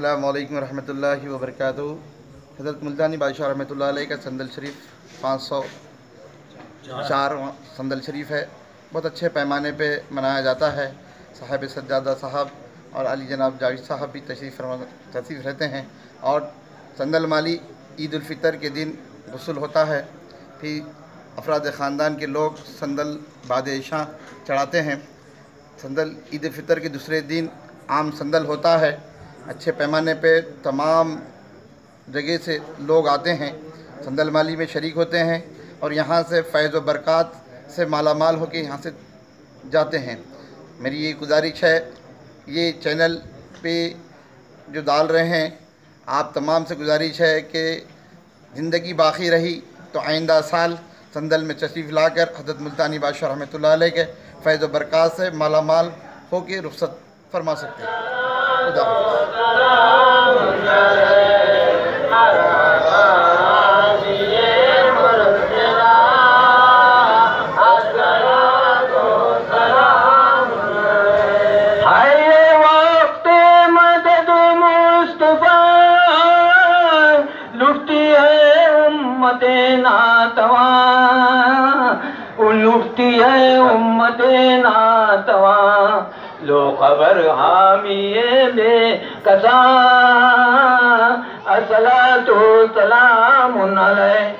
अस्सलामु अलैकुम रहमतुल्लाहि व बरकातुहू। हज़रत मुल्तानी बादशाह रहमतुल्लाह अलैह का संदल शरीफ 504 संदल शरीफ है। बहुत अच्छे पैमाने पे मनाया जाता है। साहिब सज्जादा साहब और अली जनाब जावेद साहब भी तशरीफ़ रहते हैं। और संदल माली ईद उल फ़ितर के दिन गुस्ल होता है। फिर अफराद ख़ानदान के लोग संदल बाद इशा चढ़ाते हैं। संदल ईद उल फ़ितर के दूसरे दिन आम संदल होता है। अच्छे पैमाने पे तमाम जगह से लोग आते हैं, संदल माली में शरीक होते हैं और यहाँ से फ़ैज़ व बरक़ात से माला माल होकर यहाँ से जाते हैं। मेरी ये गुजारिश है, ये चैनल पे जो डाल रहे हैं, आप तमाम से गुजारिश है कि ज़िंदगी बाकी रही तो आइंदा साल संदल में तशरीफ़ लाकर हज़रत मुल्तानी बादशाह रहमतुल्लाह अलैह के फ़ैज़ व बरक़ात से माला माल होकर रुख़सत फरमा सकते हैं। खुदा लुटती है उम्मत नातवा लो खबर हामिए बे कसा अस्सलातु सलामुन अलैहि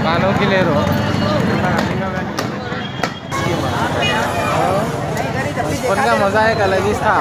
मानव के ले रहो बचपन का मज़ा एक अलग ही था।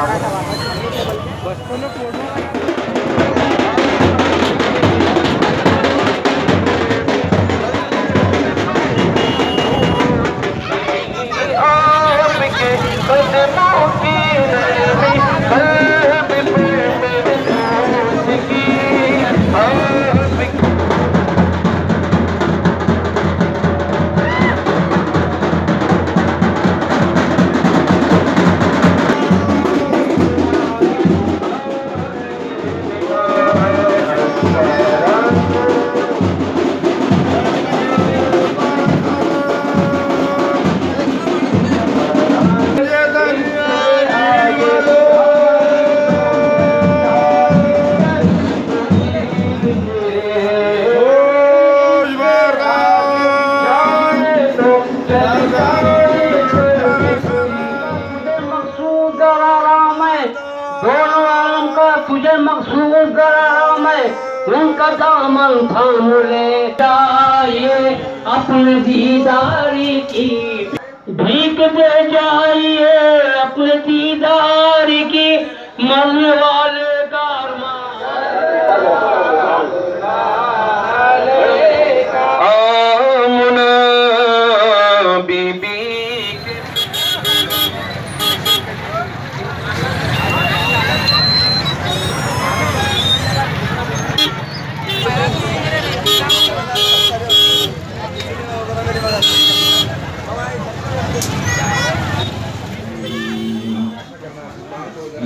तुझे मकसूद करा मैं उनका दामन थाम ले जाइए अपने दीदारी की भीख दे जाइए अपने दीदारी की मरने वाले का आमुना बीबी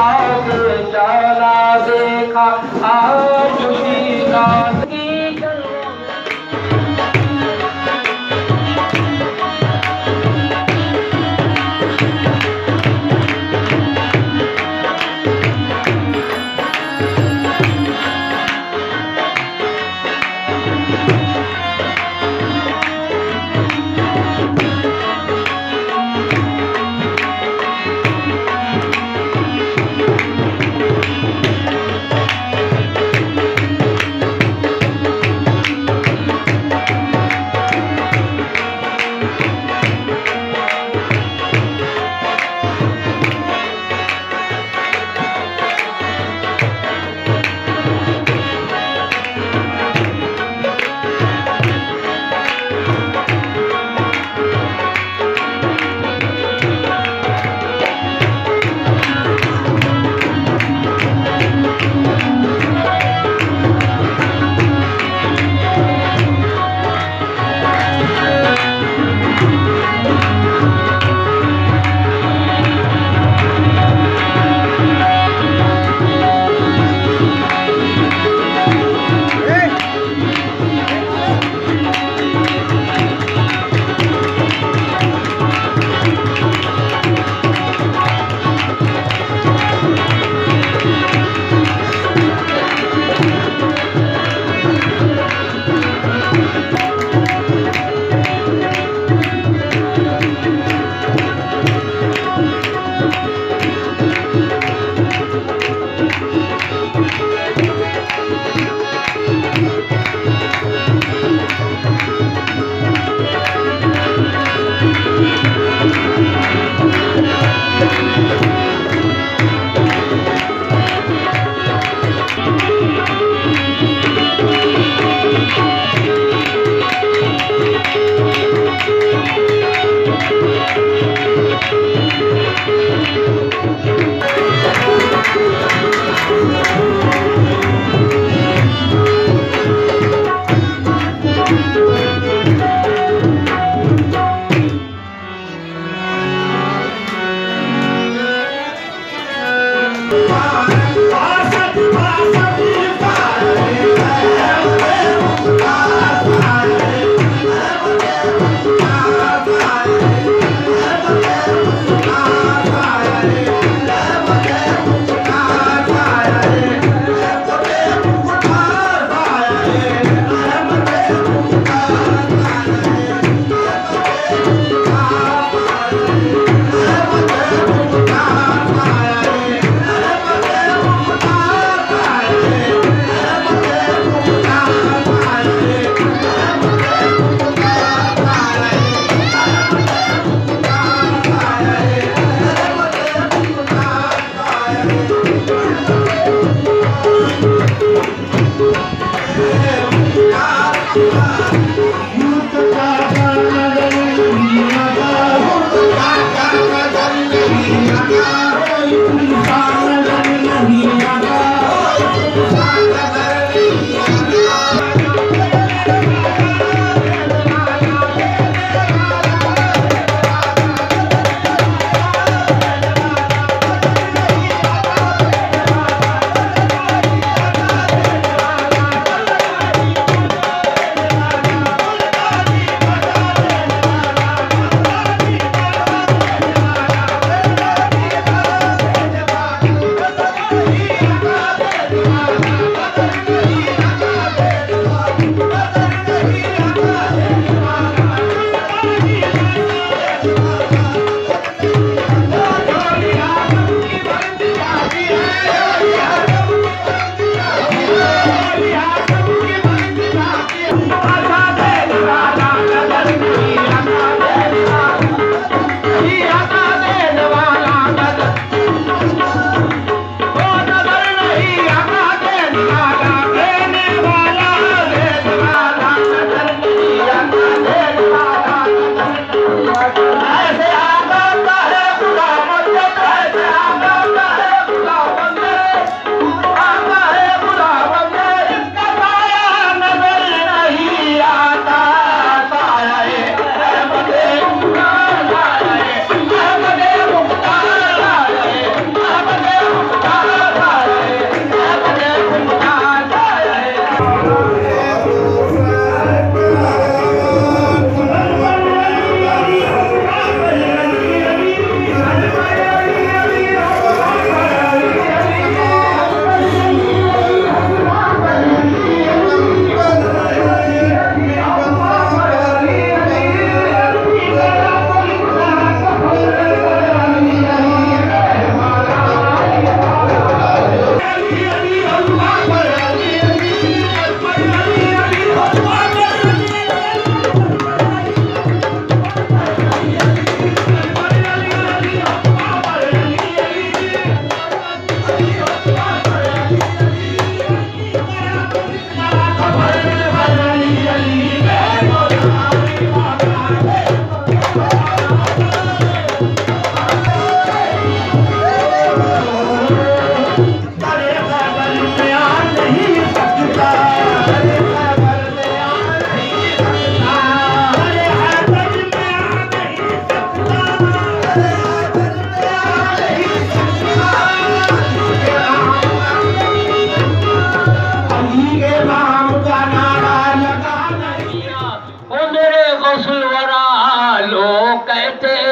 आगे चला देखा आज की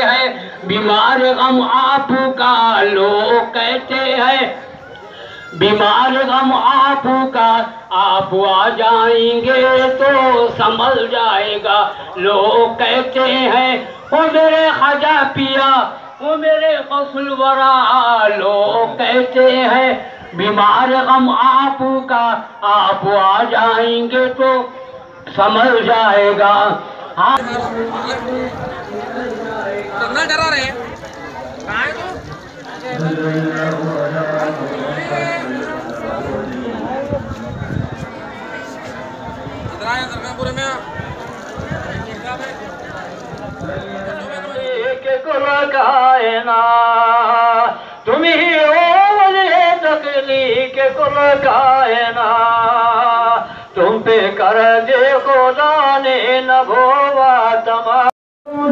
हैं बीमार गम आपू का, लोग कहते हैं बीमार गम आपू का, आप आ जाएंगे तो संभल जाएगा। लोग कहते हैं वो मेरे ख्वाजा पिया, वो मेरे गौसुल वरा, लोग कहते हैं बीमार गम आपू का, आप आ जाएंगे तो संभल जाएगा। हाँ डरा रहे हैं कहाँ है तो पूरे में कायना तुम ही हो तकलीफ के कुल कायना, तुम पे कर दे खुदा ने न भोवा तमाम।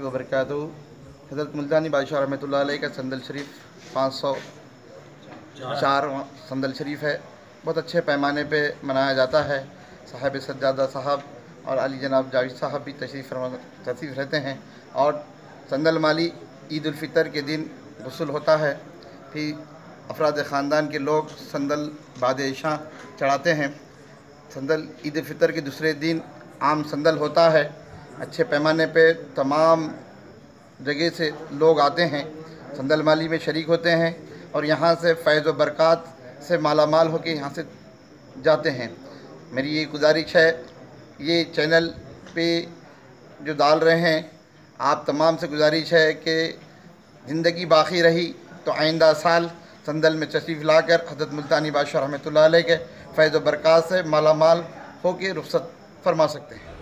वबरकातुहू। हज़रत मुल्तानी बादशाह रहमतुल्लाह अलैह का संदल शरीफ 504 संदल शरीफ है। बहुत अच्छे पैमाने पे मनाया जाता है। साहिब सज्जादा साहब और अली जनाब जावेद साहब भी तशरीफ़ रहते हैं और संदल माली ईद उल फ़ितर के दिन गुस्ल होता है। फिर अफराद ख़ानदान के लोग संदल बाद इशा चढ़ाते हैं। संदल ईद फ़ितर के दूसरे दिन आम संदल होता है। अच्छे पैमाने पे तमाम जगह से लोग आते हैं, संदल माली में शरीक होते हैं और यहाँ से फ़ैज़ व बरक़ात से मालामाल होकर यहाँ से जाते हैं। मेरी ये गुजारिश है, ये चैनल पे जो डाल रहे हैं, आप तमाम से गुजारिश है कि ज़िंदगी बाकी रही तो आइंदा साल संदल में तशरीफ़ लाकर हज़रत मुल्तानी बादशाह रहमतुल्लाह अलैह के फ़ैज़ व बरक़ात से मालामाल होकर रुख़सत फरमा सकते हैं।